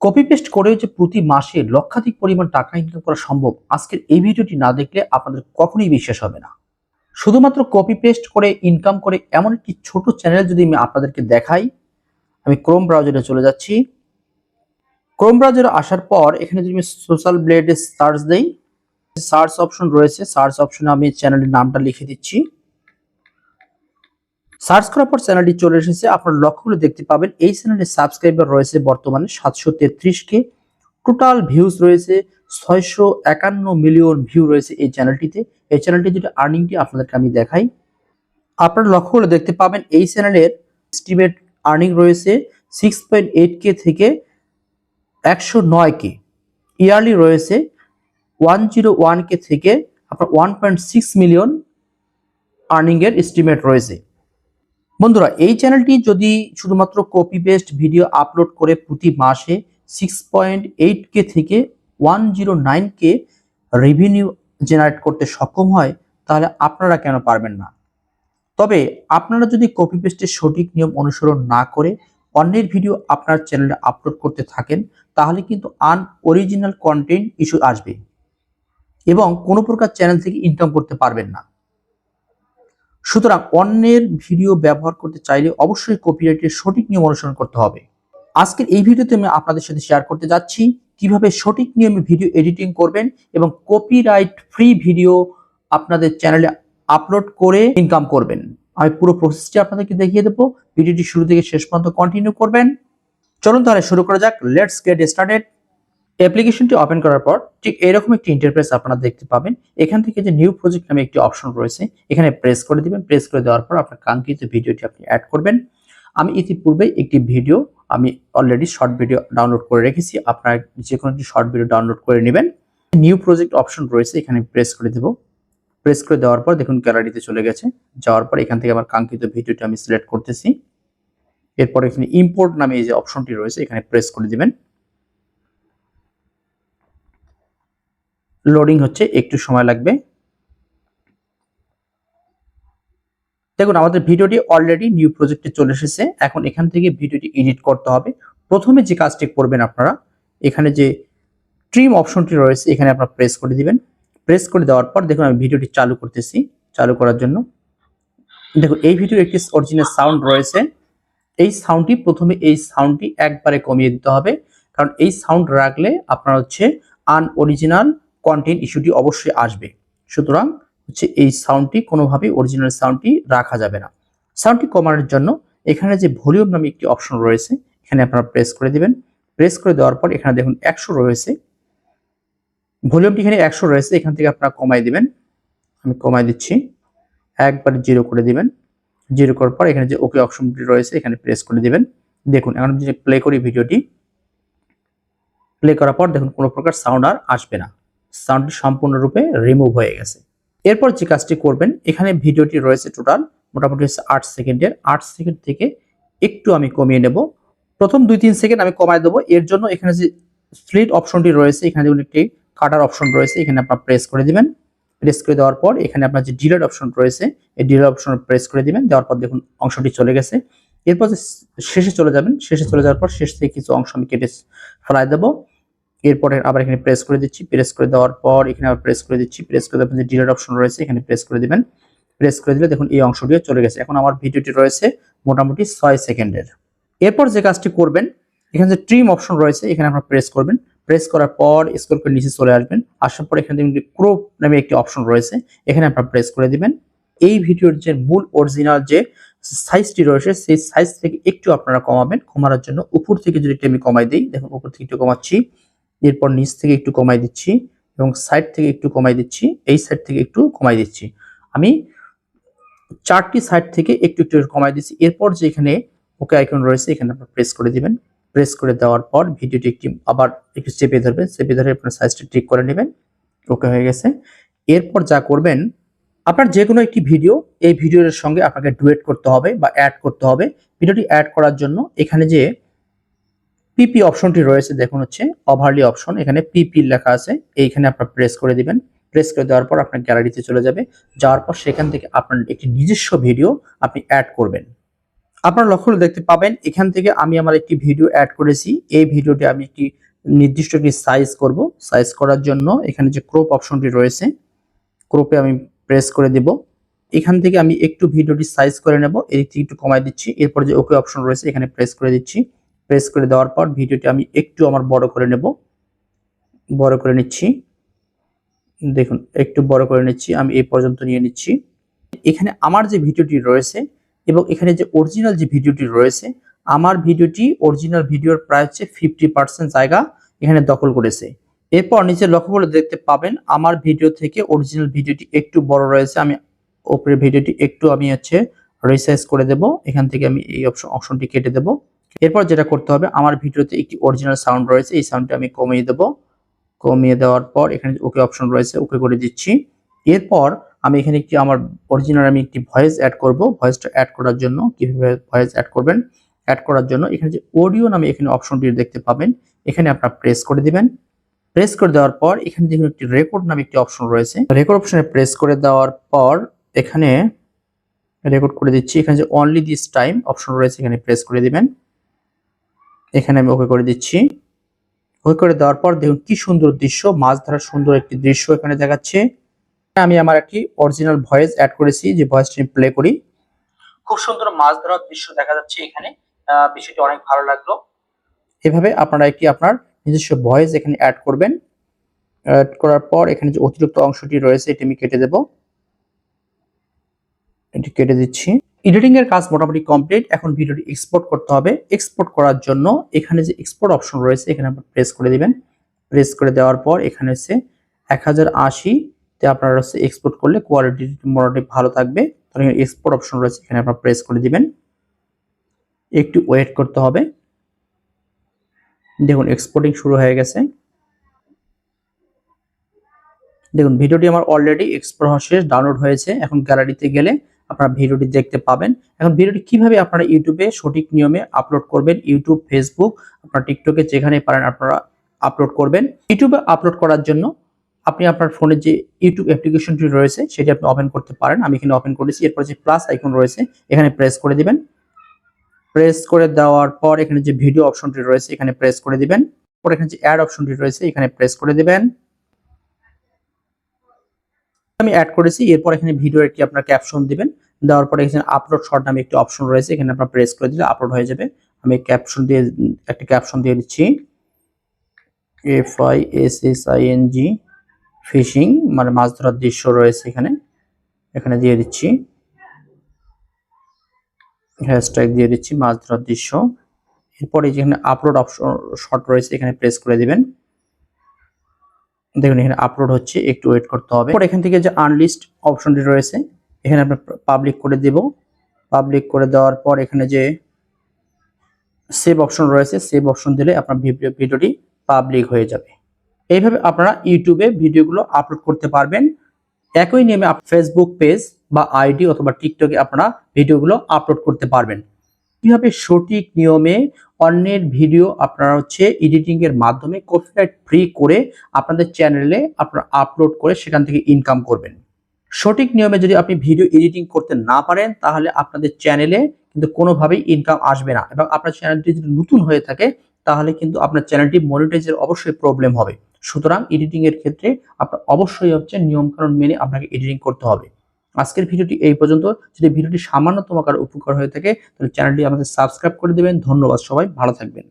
Copy paste করেও যে প্রতি মাসে লক্ষাধিক পরিমাণ টাকা ইনকাম করা সম্ভব, আজকের এই ভিডিওটি না দেখলে আপনাদের কখনোই বিশ্বাস হবে না। শুধুমাত্র কপি পেস্ট করে ইনকাম করে এমন একটি ছোট চ্যানেল যদি আমি আপনাদেরকে দেখাই। আমি ক্রোম ব্রাউজারে চলে যাচ্ছি। ক্রোম ব্রাউজারে আসার পর এখানে যদি আমি সোশ্যাল ব্লেডে সার্চ দেই, সার্চ অপশন রয়েছে। সার্চ অপশনে আমি চ্যানেলের নামটা লিখে দিচ্ছি। সার্চ করার পর চ্যানেলটি চলে এসেছে। আপনারা লক্ষ্য করে দেখতে পাবেন এই চ্যানেলের সাবস্ক্রাইবার রয়েছে বর্তমানে 733 কে। টোটাল ভিউজ রয়েছে 651 মিলিয়ন ভিউ রয়েছে এই চ্যানেলটিতে। এই চ্যানেলটি যেটা আর্নিংটি আপনাদেরকে আমি দেখাই, আপনারা লক্ষ্য করে দেখতে পাবেন এই চ্যানেলের এস্টিমেট আর্নিং রয়েছে 6.8K থেকে 109K। ইয়ারলি রয়েছে 101K থেকে আপনার 1.6 মিলিয়ন আর্নিং এর এস্টিমেট রয়েছে। বন্ধুরা, এই চ্যানেলটি যদি শুধুমাত্র কপি পেস্ট ভিডিও আপলোড করে প্রতি মাসে 6.8K থেকে 109K রেভিনিউ জেনারেট করতে সক্ষম হয়, তাহলে আপনারা কেন পারবেন না? তবে আপনারা যদি কপি পেস্টের সঠিক নিয়ম অনুসরণ না করে অন্যের ভিডিও আপনার চ্যানেলে আপলোড করতে থাকেন, তাহলে কিন্তু আনঅরিজিনাল কন্টেন্ট ইস্যু আসবে এবং কোনো প্রকার চ্যানেল থেকে ইনকাম করতে পারবেন না। সুতরাং অন্যের ভিডিও ব্যবহার করতে চাইলে অবশ্যই কপিরাইটের সঠিক নিয়ম অনুসরণ করতে হবে। আজকের এই ভিডিওতে আমি আপনাদের সাথে শেয়ার করতে যাচ্ছি কিভাবে সঠিক নিয়মে ভিডিও এডিটিং করবেন এবং কপিরাইট ফ্রি ভিডিও আপনাদের চ্যানেলে আপলোড করে ইনকাম করবেন। আমি পুরো প্রসেসটি আপনাদেরকে দেখিয়ে দেবো। ভিডিওটি শুরু থেকে শেষ পর্যন্ত কন্টিনিউ করবেন। চলুন তাহলে শুরু করা যাক। Let's get started. অ্যাপ্লিকেশনটি ওপেন করার পর ঠিক এরকম একটি ইন্টারফেস আপনারা দেখতে পাবেন। এখান থেকে যে নিউ প্রজেক্ট নামে একটি অপশন রয়েছে, এখানে প্রেস করে দিবেন। প্রেস করে দেওয়ার পর আপনার কাঙ্ক্ষিত ভিডিওটি আপনি অ্যাড করবেন। আমি ইতিপূর্বে একটি video already short video download করে রেখেছি। আপনারা যে কোনো একটি শর্ট ভিডিও ডাউনলোড করে নেবেন। নিউ প্রজেক্ট অপশন রয়েছে, এখানে প্রেস করে দেব। প্রেস করে দেওয়ার পর দেখুন গ্যালারিতে চলে গেছে। যাওয়ার পর এখান থেকে আমার কাঙ্ক্ষিত ভিডিওটি আমি সিলেক্ট করতেছি। এরপর এখানে ইম্পোর্ট নামে এই যে অপশনটি রয়েছে, এখানে প্রেস করে দিবেন। লোডিং হচ্ছে, একটু সময় লাগবে। দেখুন আমাদের ভিডিওটি অলরেডি নিউ প্রজেক্টে চলে এসেছে। এখন এখান থেকে ভিডিওটি এডিট করতে হবে। প্রথমে যে কাজটি করবেন আপনারা, এখানে যে ট্রিম অপশনটি রয়েছে এখানে আপনারা প্রেস করে দিবেন। প্রেস করে দেওয়ার পর দেখুন আমি ভিডিওটি চালু করতেছি। চালু করার জন্য দেখুন এই ভিডিওর একটি অরিজিনাল সাউন্ড রয়েছে। এই সাউন্ডটি একবারে কমিয়ে দিতে হবে, কারণ এই সাউন্ড রাখলে আপনার হচ্ছে আনঅরিজিনাল কন্টেন্ট ইস্যুটি অবশ্যই আসবে। সুতরাং হচ্ছে এই সাউন্ডটি কোনোভাবেই অরিজিনাল সাউন্ডটি রাখা যাবে না। সাউন্ডটি কমানোর জন্য এখানে যে ভলিউম নামে একটি অপশন রয়েছে, এখানে আপনারা প্রেস করে দিবেন। প্রেস করে দেওয়ার পর এখানে দেখুন 100 রয়েছে, ভলিউমটি এখানে 100 রয়েছে। এখান থেকে আপনারা কমাই দিবেন। আমি কমাই দিচ্ছি, একবারে 0 করে দিবেন। 0 করার পর এখানে যে ওকে অপশনটি রয়েছে এখানে প্রেস করে দিবেন। দেখুন এখন যদি প্লে করি ভিডিওটি, প্লে করার পর দেখুন কোনো প্রকার সাউন্ড আর আসবে না। সাউন্ডটি সম্পূর্ণরূপে রিমুভ হয়ে গেছে। এরপর যে কাজটি করবেন, এখানে ভিডিওটি রয়েছে টোটাল মোটামুটি হচ্ছে 8 সেকেন্ডের। 8 সেকেন্ড থেকে একটু আমি কমিয়ে নেব। প্রথম 2-3 সেকেন্ড আমি কমায় দেবো। এর জন্য এখানে যে স্প্লিট অপশনটি রয়েছে, এখানে দেখুন একটি কাটার অপশন রয়েছে, এখানে আপনারা প্রেস করে দিবেন। প্রেস করে দেওয়ার পর এখানে আপনার যে ডিলেট অপশন রয়েছে, এই ডিলেট অপশন প্রেস করে দিবেন। দেওয়ার পর দেখুন অংশটি চলে গেছে। এরপর যে শেষে চলে যাবেন, শেষে চলে যাওয়ার পর শেষ থেকে কিছু অংশ আমি কেটে ফেলাই দেবো। এরপরে আবার এখানে প্রেস করে দিচ্ছি। প্রেস করে দেওয়ার পর এখানে আবার প্রেস করে দিচ্ছি। প্রেস করে দেওয়ার যে ডিলেট অপশন রয়েছে এখানে প্রেস করে দিবেন। প্রেস করে দিলে দেখুন এই অংশটিও চলে গেছে। এখন আমার ভিডিওটি রয়েছে মোটামুটি 6 সেকেন্ডের। এরপর যে কাজটি করবেন, এখানে যে ট্রিম অপশন রয়েছে এখানে আপনারা প্রেস করবেন। প্রেস করার পর স্ক্রল করে নিচে চলে আসবেন। আসার পর এখানে দেখুন ক্রপ নামে একটি অপশন রয়েছে, এখানে আপনারা প্রেস করে দিবেন। এই ভিডিওর যে মূল অরিজিনাল যে সাইজটি রয়েছে সেই সাইজ থেকে একটু আপনারা কমাবেন। কমানোর জন্য উপর থেকে যদি আমি কমাই দিই, দেখুন উপর থেকে একটু কমাচ্ছি। এরপর নিচ থেকে একটু কমাই দিচ্ছি এবং সাইড থেকে একটু কমাই দিচ্ছি, এই সাইড থেকে একটু কমাই দিচ্ছি। আমি 4টি সাইড থেকে একটু একটু কমাই দিচ্ছি। এরপর যে এখানে ওকে আইকন রয়েছে এখানে আপনারা প্রেস করে দিবেন। প্রেস করে দেওয়ার পর ভিডিওটি আবার একটু চেপে ধরবেন। চেপে ধরে আপনার সাইজটা ঠিক করে নেবেন। ওকে হয়ে গেছে। এরপর যা করবেন, আপনার যে কোনো একটি ভিডিও, এই ভিডিওর সঙ্গে আপনাকে ডুয়েট করতে হবে বা অ্যাড করতে হবে। ভিডিওটি অ্যাড করার জন্য এখানে যে পিপি অপশনটি রয়েছে দেখুন হচ্ছে ওভারলি অপশন, এখানে পিপি লেখা আছে, এইখানে আপনারা প্রেস করে দিবেন। প্রেস করে দেওয়ার পর আপনার গ্যালারিতে চলে যাবে। যাওয়ার পর সেখান থেকে আপনার একটি নিজস্ব ভিডিও আপনি অ্যাড করবেন। আপনারা লক্ষ্য করে দেখতে পাবেন এখান থেকে আমি আমার একটি ভিডিও অ্যাড করেছি। এই ভিডিওটি আমি একটি নির্দিষ্ট একটি সাইজ করব। সাইজ করার জন্য এখানে যে ক্রপ অপশনটি রয়েছে, ক্রপে আমি প্রেস করে দেব। এখান থেকে আমি একটু ভিডিওটি সাইজ করে নেব, এদিক থেকে একটু কমায় দিচ্ছি। এরপর যে ওকে অপশন রয়েছে এখানে প্রেস করে দিচ্ছি। প্রেস করে দেওয়ার পর ভিডিওটি আমি একটু আমার বড় করে নেব, বড় করে নিচ্ছি। দেখুন একটু বড় করে নিচ্ছি, আমি এই পর্যন্ত নিয়ে নিচ্ছি। এখানে আমার যে ভিডিওটি রয়েছে এবং এখানে যে অরিজিনাল যে ভিডিওটি রয়েছে, আমার ভিডিওটি অরিজিনাল ভিডিওর প্রায় হচ্ছে 50% জায়গা এখানে দখল করেছে। এরপর নিচে লক্ষ্য করে দেখতে পাবেন আমার ভিডিও থেকে অরিজিনাল ভিডিওটি একটু বড় রয়েছে। আমি উপরের ভিডিওটি একটু আমি হচ্ছে রিসাইজ করে দেব। এখান থেকে আমি এই অপশনটি কেটে দেব। এরপর যেটা করতে হবে, আমার ভিডিওতে একটি অরিজিনাল সাউন্ড রয়েছে, এই সাউন্ডটি আমি কমিয়ে দেব। কমিয়ে দেওয়ার পর এখানে ওকে অপশন রয়েছে, ওকে করে দিচ্ছি। এরপর আমি এখানে একটি আমার অরিজিনাল আমি একটি ভয়েস অ্যাড করব। ভয়েসটা অ্যাড করার জন্য কিভাবে ভয়েস অ্যাড করবেন, অ্যাড করার জন্য এখানে যে অডিও নামে এখানে অপশনটি দেখতে পাবেন, এখানে আপনারা প্রেস করে দিবেন। প্রেস করে দেওয়ার পর এখানে দেখুন একটি রেকর্ড নামে একটি অপশন রয়েছে। রেকর্ড অপশনে প্রেস করে দেওয়ার পর এখানে রেকর্ড করে দিচ্ছি। এখানে যে অনলি দিস টাইম অপশন রয়েছে এখানে প্রেস করে দিবেন। এখানে আমি ওকে করে দিচ্ছি। ওকে করে দেওয়ার পর দেখুন কি সুন্দর দৃশ্য, মাছ ধরার সুন্দর একটি দৃশ্য এখানে দেখাচ্ছে। আমি আমার একটি অরিজিনাল ভয়েস অ্যাড করেছি, যে ভয়েসটি প্লে করি। খুব সুন্দর মাছ ধরার দৃশ্য দেখা যাচ্ছে এখানে। বিষয়টি অনেক ভালো লাগলো। এভাবে আপনারা একটি আপনার নিজস্ব ভয়েস এখানে অ্যাড করবেন। অ্যাড করার পর এখানে যে অতিরিক্ত অংশটি রয়েছে এটি আমি কেটে দেব। এটি কেটে দিচ্ছি। এডিটিং এর কাজ মোটামুটি কমপ্লিট। এখন ভিডিওটি এক্সপোর্ট করতে হবে। এক্সপোর্ট করার জন্য এখানে যে এক্সপোর্ট অপশন রয়েছে এখানে আপনারা প্রেস করে দিবেন। প্রেস করে দেওয়ার পর এখানে হচ্ছে 1080 তে আপনারা হচ্ছে এক্সপোর্ট করলে কোয়ালিটি মোটামুটি ভালো থাকবে। তাহলে এক্সপোর্ট অপশন রয়েছে এখানে আপনারা প্রেস করে দিবেন। একটু ওয়েট করতে হবে। দেখুন এক্সপোর্টিং শুরু হয়ে গেছে। দেখুন ভিডিওটি আমার অলরেডি এক্সপোর্ট হওয়া শেষ, ডাউনলোড হয়েছে। এখন গ্যালারিতে গেলে আপনারা ভিডিওটি দেখতে পাবেন। এখন ভিডিওটি কিভাবে আপনারা ইউটিউবে সঠিক নিয়মে আপলোড করবেন, ইউটিউব, ফেসবুক, আপনার টিকটকে যেখানে পারেন আপনারা আপলোড করবেন। ইউটিউবে আপলোড করার জন্য আপনি আপনার ফোনে যে ইউটিউব অ্যাপ্লিকেশনটি রয়েছে সেটি আপনি ওপেন করতে পারেন। আমি এখানে ওপেন করেছি। এরপর যে প্লাস আইকন রয়েছে এখানে প্রেস করে দিবেন। প্রেস করে দেওয়ার পর এখানে যে ভিডিও অপশনটি রয়েছে এখানে প্রেস করে দিবেন। পর এখানে যে অ্যাড অপশনটি রয়েছে এখানে প্রেস করে দিবেন। আমি অ্যাড করেছি। এরপর এখানে ভিডিওর একটি আপনার ক্যাপশন দিবেন। দেওয়ার পরে এখানে আপলোড শর্ট নামে একটি অপশন রয়েছে, এখানে আপনারা প্রেস করে দিলে আপলোড হয়ে যাবে। আমি ক্যাপশন দিয়ে একটা ক্যাপশন দিয়ে দিচ্ছি, FISHING ফিশিং, মানে মাছ ধরার দৃশ্য রয়েছে এখানে, এখানে দিয়ে দিচ্ছি। হ্যাশট্যাগ দিয়ে দিচ্ছি মাছ ধরার দৃশ্য। এরপরে যেখানে আপলোড অপশন শর্ট রয়েছে এখানে প্রেস করে দিবেন। দেখুন এখানে আপলোড হচ্ছে, একটু ওয়েট করতে হবে। এখান থেকে যে আনলিস্ট অপশনটি রয়েছে এখানে আমরা পাবলিক করে দেব। পাবলিক করে দেওয়ার পর এখানে যে সেভ অপশন রয়েছে সেভ অপশন দিলে আপনার ভিডিওটি পাবলিক হয়ে যাবে। এইভাবে আপনারা ইউটিউবে ভিডিওগুলো আপলোড করতে পারবেন। একই নিয়মে ফেসবুক পেজ বা আইডি অথবা টিকটকে আপনারা ভিডিওগুলো আপলোড করতে পারবেন। কিভাবে সঠিক নিয়মে অন্যের ভিডিও আপনারা হচ্ছে এডিটিং এর মাধ্যমে কপিরাইট ফ্রি করে আপনাদের চ্যানেলে আপনারা আপলোড করে সেখান থেকে ইনকাম করবেন। সঠিক নিয়মে যদি আপনি ভিডিও এডিটিং করতে না পারেন তাহলে আপনাদের চ্যানেলে কিন্তু কোনোভাবেই ইনকাম আসবে না, এবং আপনার চ্যানেলটি যদি নতুন হয়ে থাকে তাহলে কিন্তু আপনার চ্যানেলটি মনিটাইজের অবশ্যই প্রবলেম হবে। সুতরাং এডিটিং এর ক্ষেত্রে আপনার অবশ্যই হচ্ছে নিয়মকানুন মেনে আপনাকে এডিটিং করতে হবে। আজকের ভিডিওটি এই পর্যন্ত। যদি ভিডিওটি সামান্যতম কারো উপকার হয়ে থাকে তাহলে চ্যানেলটি আমাদের সাবস্ক্রাইব করে দেবেন। ধন্যবাদ, সবাই ভালো থাকবেন।